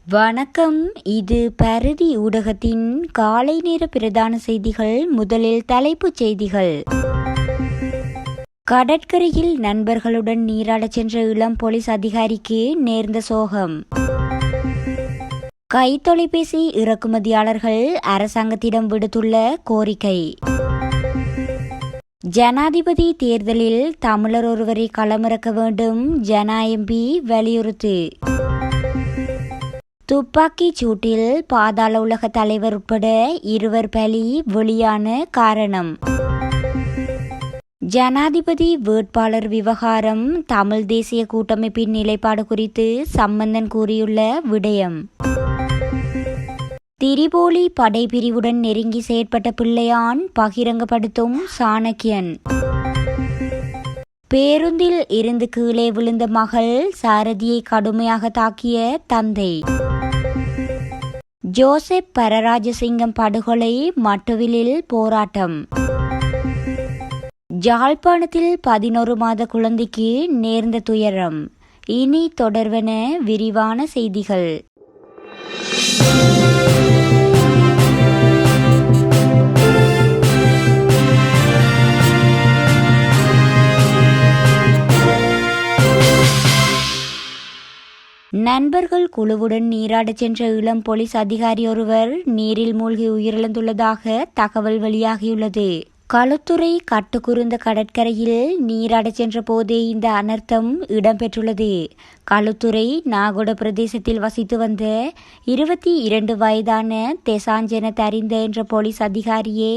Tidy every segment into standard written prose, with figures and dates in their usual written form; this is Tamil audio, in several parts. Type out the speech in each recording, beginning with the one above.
வணக்கம். இது பரிதி ஊடகத்தின் காலை நேர பிரதான செய்திகள். முதலில் தலைப்புச் செய்திகள். கடற்கரையில் நண்பர்களுடன் நீராடச் சென்ற இளம் போலீஸ் அதிகாரிக்கு நேர்ந்த சோகம். கைத்தொலைபேசி இறக்குமதியாளர்கள் அரசாங்கத்திடம் விடுத்துள்ள கோரிக்கை. ஜனாதிபதி தேர்தலில் தமிழர் ஒருவரை களமிறக்க வேண்டும், ஜனா எம்பி வலியுறுத்து. துப்பாக்கிச் சூட்டில் பாதாள உலக தலைவர் உட்பட 2 பலி, வெளியான காரணம். ஜனாதிபதி வேட்பாளர் விவகாரம், தமிழ் தேசிய கூட்டமைப்பின் நிலைப்பாடு குறித்து சம்பந்தன் கூறியுள்ள விடயம். திரிபோலி படைப்பிரிவுடன் நெருங்கி செயற்பட்ட பிள்ளையான் பகிரங்கப்படுத்தும் சாணக்கியன். பேருந்தில் இருந்து கீழே விழுந்த மகள், சாரதியை கடுமையாக தாக்கிய தந்தை. ஜோசப் பரராஜசிங்கம் படுகொலை, மட்டுவிலில் போராட்டம். யாழ்ப்பாணத்தில் 11 மாத குழந்தைக்கு நேர்ந்த துயரம். இனி தொடர்வன விரிவான செய்திகள். நண்பர்கள் குழுவுடன் நீராடச் சென்ற இளம் போலீஸ் அதிகாரி ஒருவர் நீரில் மூழ்கி உயிரிழந்துள்ளதாக தகவல் வெளியாகியுள்ளது. களுத்துறை கட்டுக்குருந்த கடற்கரையில் நீராடச் சென்ற போதே இந்த அனர்த்தம் இடம்பெற்றுள்ளது. களுத்துறை நாகொட பிரதேசத்தில் வசித்து வந்த 22 வயதான தெசாஞ்சன தரிந்த என்ற போலீஸ் அதிகாரியே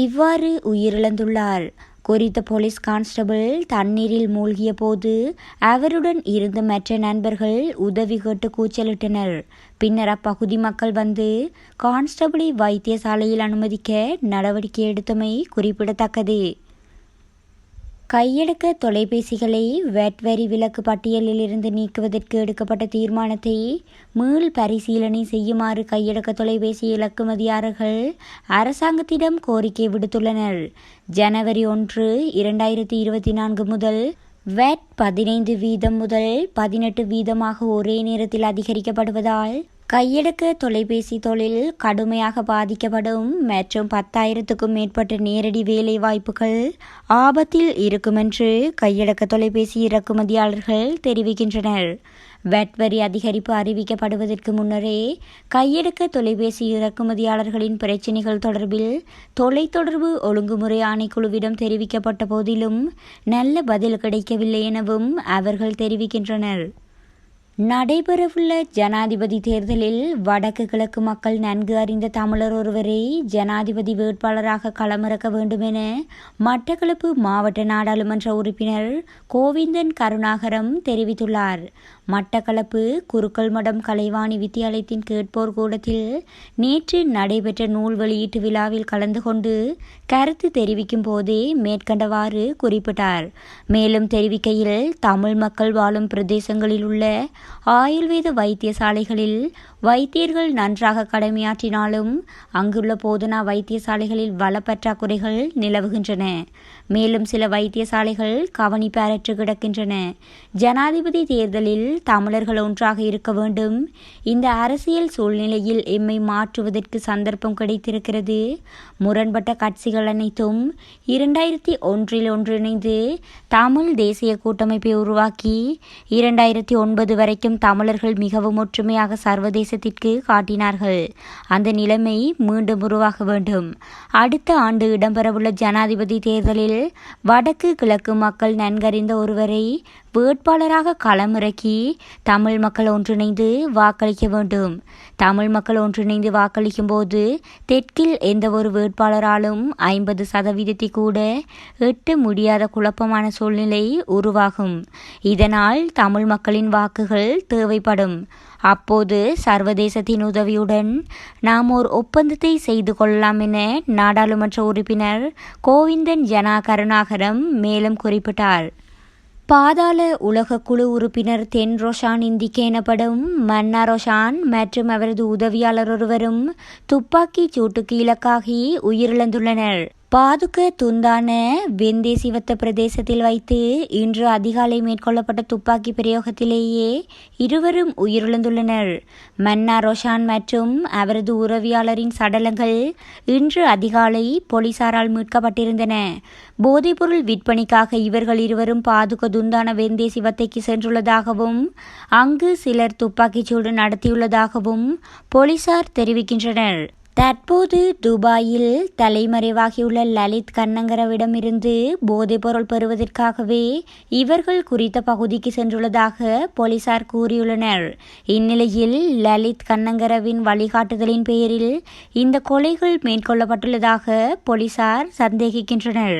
இவ்வாறு உயிரிழந்துள்ளார். குறித்த போலீஸ் கான்ஸ்டபிள் தண்ணீரில் மூழ்கிய போது அவருடன் இருந்த மற்ற நண்பர்கள் உதவி கேட்டு கூச்சலிட்டனர். பின்னர் அப்பகுதி மக்கள் வந்து கான்ஸ்டபிளை வைத்தியசாலையில் அனுமதிக்க நடவடிக்கை எடுத்தமை குறிப்பிடத்தக்கது. கையடக்க தொலைபேசிகளை வேட் வரி விலக்கு பட்டியலில் இருந்து நீக்குவதற்கு எடுக்கப்பட்ட தீர்மானத்தை மீள் பரிசீலனை செய்யுமாறு கையடக்க தொலைபேசி இறக்குமதியாளர்கள் அரசாங்கத்திடம் கோரிக்கை விடுத்துள்ளனர். ஜனவரி 1, 2024 முதல் வேட் 15% முதல் 18% ஒரே நேரத்தில் அதிகரிக்கப்படுவதால் கையடக்க தொலைபேசி தொழில் கடுமையாக பாதிக்கப்படும் மற்றும் 10,000க்கும் மேற்பட்ட நேரடி வேலை வாய்ப்புகள் ஆபத்தில் இருக்குமென்று கையடக்க தொலைபேசி இறக்குமதியாளர்கள் தெரிவிக்கின்றனர். வேட் வரி அதிகரிப்பு அறிவிக்கப்படுவதற்கு முன்னரே கையடக்க தொலைபேசி இறக்குமதியாளர்களின் பிரச்சினைகள் தொடர்பில் தொலைத்தொடர்பு ஒழுங்குமுறை ஆணைக்குழுவிடம் தெரிவிக்கப்பட்ட போதிலும் நல்ல பதில் கிடைக்கவில்லை எனவும் அவர்கள் தெரிவிக்கின்றனர். நடைபெறவுள்ள ஜனாதிபதி தேர்தலில் வடக்கு கிழக்கு மக்கள் நன்கு அறிந்த தமிழர் ஒருவரை ஜனாதிபதி வேட்பாளராக களமிறக்க வேண்டுமென மட்டக்களப்பு மாவட்ட நாடாளுமன்ற உறுப்பினர் கோவிந்தன் கருணாகரம் தெரிவித்துள்ளார். மட்டக்களப்பு குருக்கள்மடம் கலைவாணி வித்தியாலயத்தின் கேட்போர் கூடத்தில் நேற்று நடைபெற்ற நூல் வெளியீட்டு விழாவில் கலந்து கொண்டு கருத்து தெரிவிக்கும் போதே மேற்கண்டவாறு குறிப்பிட்டார். மேலும் தெரிவிக்கையில், தமிழ் மக்கள் வாழும் பிரதேசங்களில் உள்ள ஆயுர்வேத வைத்தியசாலைகளில் வைத்தியர்கள் நன்றாக கடமையாற்றினாலும் அங்குள்ள போதனா வைத்தியசாலைகளில் வள பற்றாக்குறைகள் நிலவுகின்றன. மேலும் சில வைத்தியசாலைகள் கவனிப்பாரற்று கிடக்கின்றன. ஜனாதிபதி தேர்தலில் தமிழர்கள் ஒன்றாக இருக்க வேண்டும். இந்த அரசியல் சூழ்நிலையில் எம்மை மாற்றுவதற்கு சந்தர்ப்பம் கிடைத்திருக்கிறது. முரண்பட்ட கட்சிகள் அனைத்தும் 2001 ஒன்றிணைந்து தமிழ் தேசிய கூட்டமைப்பை உருவாக்கி 2009 வரைக்கும் தமிழர்கள் மிகவும் ஒற்றுமையாக சர்வதேசத்திற்கு காட்டினார்கள். அந்த நிலைமை மீண்டும் உருவாக வேண்டும். அடுத்த ஆண்டு இடம்பெறவுள்ள ஜனாதிபதி தேர்தலில் வடக்கு கிழக்கு மக்கள் நன்கறிந்த ஒருவரை வேட்பாளராக களமிறக்கி தமிழ் மக்கள் ஒன்றிணைந்து வாக்களிக்க வேண்டும். தமிழ் மக்கள் ஒன்றிணைந்து வாக்களிக்கும் போது தெற்கில் எந்த ஒரு வேட்பாளராலும் 50% கூட எட்ட முடியாத குழப்பமான சூழ்நிலை உருவாகும். இதனால் தமிழ் மக்களின் வாக்குகள் தேவைப்படும். அப்போது சர்வதேசத்தின் உதவியுடன் நாம் ஒரு ஒப்பந்தத்தை செய்து கொள்ளலாம் என நாடாளுமன்ற உறுப்பினர் கோவிந்தன் ஜனா கருணாகரம் மேலும் குறிப்பிட்டார். பாதாள உலக குழு உறுப்பினர் தென் ரோஷான் இந்திக்கு எனப்படும் மன்னா ரோஷான் மற்றும் அவரது உதவியாளர் ஒருவரும் துப்பாக்கிச் சூட்டுக்கு இலக்காகி உயிரிழந்துள்ளனர். பாதுக துந்தான வெந்தேசிவத்த பிரதேசத்தில் வைத்து இன்று அதிகாலை மேற்கொள்ளப்பட்ட துப்பாக்கி பிரயோகத்திலேயே இருவரும் உயிரிழந்துள்ளனர். மன்னா ரொஷான் மற்றும் அவரது உறவியாளரின் சடலங்கள் இன்று அதிகாலை போலீசாரால் மீட்கப்பட்டிருந்தன. போதைப்பொருள் விற்பனைக்காக இவர்கள் இருவரும் பாதுக துந்தான வெந்தேசிவத்தைக்கு சென்றுள்ளதாகவும் அங்கு சிலர் துப்பாக்கிச்சூடு நடத்தியுள்ளதாகவும் போலீசார் தெரிவிக்கின்றனர். தற்போது துபாயில் தலைமறைவாகியுள்ள லலித் கண்ணங்கரவிடமிருந்து போதைப்பொருள் பெறுவதற்காகவே இவர்கள் குறித்த பகுதிக்கு சென்றுள்ளதாக போலீசார் கூறியுள்ளனர். இந்நிலையில் லலித் கண்ணங்கரவின் வழிகாட்டுதலின் பேரில் இந்த கொலைகள் மேற்கொள்ளப்பட்டுள்ளதாக போலீசார் சந்தேகிக்கின்றனர்.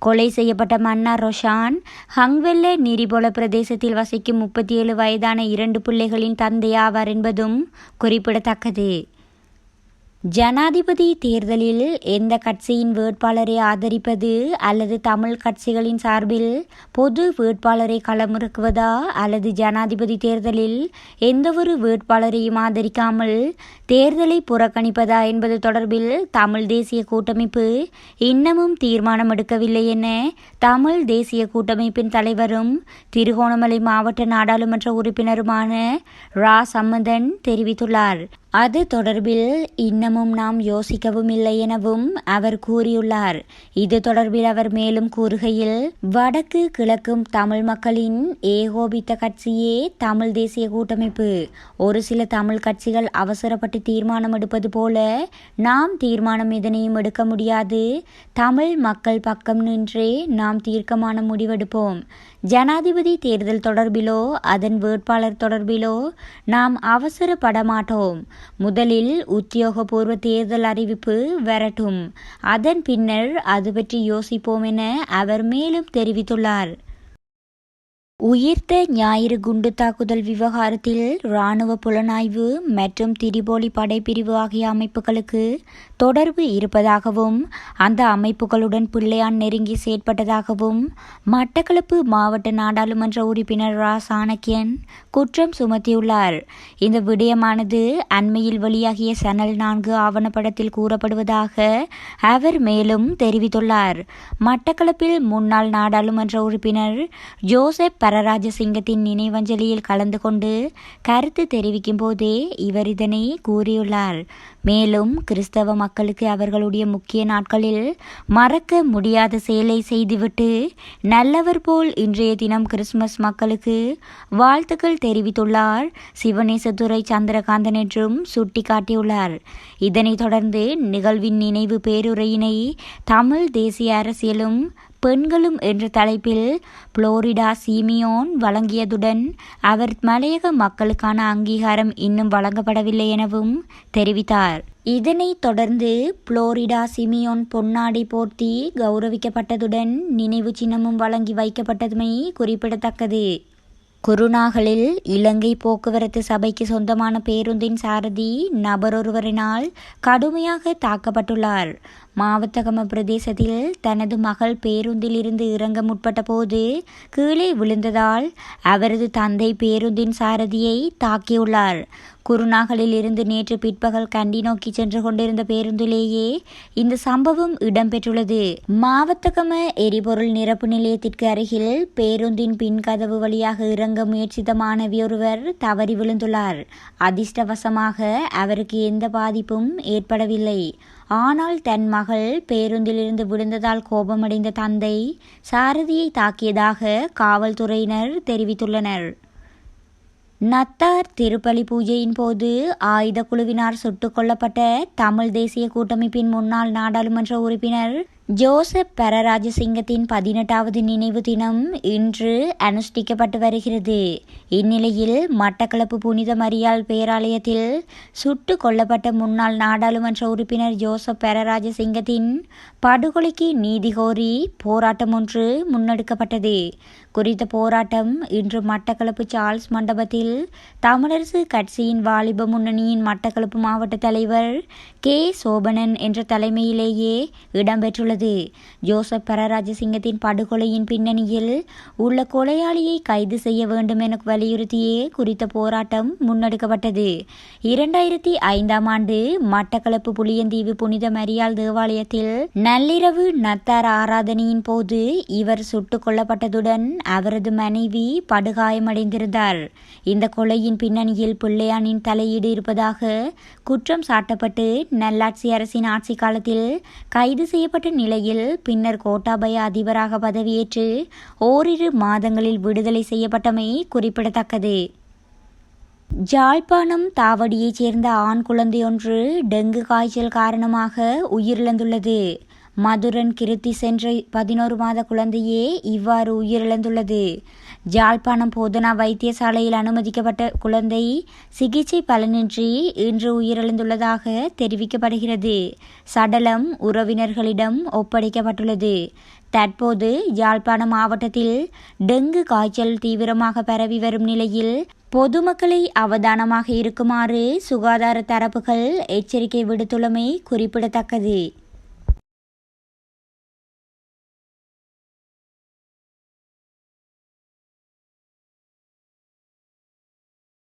கொலை செய்யப்பட்ட மன்னா ரொஷான் ஹங்வெல்ல நீரிபோல பிரதேசத்தில் வசிக்கும் 37 வயதான 2 பிள்ளைகளின் தந்தையாவார் என்பதும் குறிப்பிடத்தக்கது. ஜனாதிபதி தேர்தலில் எந்த கட்சியின் வேட்பாளரை ஆதரிப்பது அல்லது தமிழ் கட்சிகளின் சார்பில் பொது வேட்பாளரை களமிறக்குவதா அல்லது ஜனாதிபதி தேர்தலில் எந்தவொரு வேட்பாளரையும் ஆதரிக்காமல் தேர்தலை புறக்கணிப்பதா என்பது தொடர்பில் தமிழ் தேசிய கூட்டமைப்பு இன்னமும் தீர்மானம் எடுக்கவில்லை என தமிழ் தேசிய கூட்டமைப்பின் தலைவரும் திருகோணமலை மாவட்ட நாடாளுமன்ற உறுப்பினருமான ரா சம்பந்தன் தெரிவித்துள்ளார். அது தொடர்பில் இன்னமும் நாம் யோசிக்கவும் இல்லை எனவும் அவர் கூறியுள்ளார். இது தொடர்பில் அவர் மேலும் கூறுகையில், வடக்கு கிழக்கும் தமிழ் மக்களின் ஏகோபித்த கட்சியே தமிழ் தேசிய கூட்டமைப்பு. ஒரு சில தமிழ் கட்சிகள் அவசரப்பட்டு தீர்மானம் எடுப்பது போல நாம் தீர்மானம் எதனையும் எடுக்க முடியாது. தமிழ் மக்கள் பக்கம் நின்றே நாம் தீர்க்கமான முடிவெடுப்போம். ஜனாதிபதி தேர்தல் தொடர்பிலோ அதன் வேட்பாளர் தொடர்பிலோ நாம் அவசரப்பட மாட்டோம். முதலில் உத்தியோகபூர்வ தேர்தல் அறிவிப்பு வரட்டும், அதன் பின்னர் அது பற்றி யோசிப்போம் என அவர் மேலும் தெரிவித்துள்ளார். உயிர்த்த ஞாயிறு குண்டு தாக்குதல் விவகாரத்தில் இராணுவ புலனாய்வு மற்றும் திரிபோலி படைப்பிரிவு ஆகிய அமைப்புகளுக்கு தொடர்பு இருப்பதாகவும் அந்த அமைப்புகளுடன் பிள்ளையான் நெருங்கி செயற்பட்டதாகவும் மட்டக்களப்பு மாவட்ட நாடாளுமன்ற உறுப்பினர் ரா சாணக்கியன் குற்றம் சுமத்தியுள்ளார். இந்த விடயமானது அண்மையில் வெளியாகிய சேனல் 4 ஆவணப்படத்தில் கூறப்படுவதாக அவர் மேலும் தெரிவித்துள்ளார். மட்டக்களப்பில் முன்னாள் நாடாளுமன்ற உறுப்பினர் ஜோசப் பரராஜசிங்கத்தின் நினைவஞ்சலியில் கலந்து கொண்டு கருத்து தெரிவிக்கும் போதே இவர் இதனை கூறியுள்ளார். மேலும் கிறிஸ்தவ மக்களுக்கு அவர்களுடைய முக்கிய நாட்களில் மறக்க முடியாத செயலை செய்துவிட்டு நல்லவர் போல் இன்றைய தினம் கிறிஸ்துமஸ் மக்களுக்கு வாழ்த்துக்கள் தெரிவித்துள்ளார் சிவனேசதுரை சந்திரகாந்தன் என்றும் சுட்டிக்காட்டியுள்ளார். இதனைத் தொடர்ந்து நிகழ்வின் நினைவு பேருரையினை தமிழ் தேசிய அரசியலும் பெண்களும் என்ற தலைப்பில் புளோரிடா சிமியோன் வழங்கியதுடன் அவர் மலையக மக்களுக்கான அங்கீகாரம் இன்னும் வழங்கப்படவில்லை எனவும் தெரிவித்தார். இதனைத் தொடர்ந்து புளோரிடா சிமியோன் பொன்னாடை போர்த்தி கௌரவிக்கப்பட்டதுடன் நினைவு சின்னமும் வழங்கி வைக்கப்பட்டதுமை குறிப்பிடத்தக்கது. குருநாகலில் இலங்கை போக்குவரத்து சபைக்கு சொந்தமான பேருந்தின் சாரதி நபரொருவரினால் கடுமையாக தாக்கப்பட்டுள்ளார். மாவத்தகம பிரதேசத்தில் தனது மகள் பேருந்தில் இருந்து இறங்க முற்பட்ட போது கீழே விழுந்ததால் அவரது தந்தை பேருந்தின் சாரதியை தாக்கியுள்ளார். குருநாகலில் இருந்து நேற்று பிற்பகல் கண்டி நோக்கி சென்று கொண்டிருந்த பேருந்திலேயே இந்த சம்பவம் இடம்பெற்றுள்ளது. மாவத்தகம எரிபொருள் நிரப்பு நிலையத்திற்கு அருகில் பேருந்தின் பின் கதவு வழியாக இறங்க முயற்சித்த மாணவியொருவர் தவறி விழுந்துள்ளார். அதிர்ஷ்டவசமாக அவருக்கு எந்த பாதிப்பும் ஏற்படவில்லை. ஆனால் தன் மகள் பேருந்திலிருந்து விழுந்ததால் கோபமடைந்த தந்தை சாரதியை தாக்கியதாக காவல்துறையினர் தெரிவித்துள்ளனர். நத்தார் திருப்பலி பூஜையின் போது ஆயுத குழுவினால் சுட்டுக் கொல்லப்பட்ட தமிழ் தேசிய கூட்டமைப்பின் முன்னாள் நாடாளுமன்ற உறுப்பினர் ஜோசப் பரராஜசிங்கத்தின் 18வது நினைவு தினம் இன்று அனுஷ்டிக்கப்பட்டு வருகிறது. இந்நிலையில் மட்டக்களப்பு புனித மரியாள் பேராலயத்தில் சுட்டுக் கொல்லப்பட்ட முன்னாள் நாடாளுமன்ற உறுப்பினர் ஜோசப் பரராஜசிங்கத்தின் படுகொலைக்கு நீதி கோரி போராட்டம் ஒன்று முன்னெடுக்கப்பட்டது. குறித்த போராட்டம் இன்று மட்டக்களப்பு சார்ல்ஸ் மண்டபத்தில் தமிழரசு கட்சியின் வாலிப முன்னணியின் மட்டக்களப்பு மாவட்ட தலைவர் கே சோபனன் என்ற தலைமையிலேயே இடம்பெற்றுள்ளது. ஜோசப் பரராஜசிங்கத்தின் படுகொலையின் பின்னணியில் உள்ள கொலையாளியை கைது செய்ய வேண்டும் என வலியுறுத்தியே குறித்த போராட்டம் முன்னெடுக்கப்பட்டது. 2005 ஆண்டு மட்டக்களப்பு புளியந்தீவு புனித மரியாள் தேவாலயத்தில் நள்ளிரவு நத்தார் ஆராதனையின் போது இவர் சுட்டுக் கொல்லப்பட்டதுடன் அவரது மனைவி படுகாயமடைந்திருந்தார். இந்த கொலையின் பின்னணியில் பிள்ளையானின் தலையீடு இருப்பதாக குற்றம் சாட்டப்பட்டு நல்லாட்சி அரசின் ஆட்சி காலத்தில் கைது செய்யப்பட்ட நிலையில் பின்னர் கோட்டாபய அதிபராக பதவியேற்று ஓரிரு மாதங்களில் விடுதலை செய்யப்பட்டமை குறிப்பிடத்தக்கது. ஜாழ்ப்பாணம் தாவடியைச் சேர்ந்த ஆண் குழந்தையொன்று டெங்கு காய்ச்சல் காரணமாக உயிரிழந்துள்ளது. மதுரன் கிருத்தி சென்ற 11 மாத குழந்தையே இவ்வாறு உயிரிழந்துள்ளது. ஜாழ்ப்பாணம் போதனா வைத்தியசாலையில் அனுமதிக்கப்பட்ட குழந்தை சிகிச்சை பலனின்றி இன்று உயிரிழந்துள்ளதாக தெரிவிக்கப்படுகிறது. சடலம் உறவினர்களிடம் ஒப்படைக்கப்பட்டுள்ளது. தற்போது யாழ்ப்பாணம் மாவட்டத்தில் டெங்கு காய்ச்சல் தீவிரமாக பரவி வரும் நிலையில் பொதுமக்களை அவதானமாக இருக்குமாறு சுகாதார தரப்புகள் எச்சரிக்கை விடுத்துள்ளமை குறிப்பிடத்தக்கது.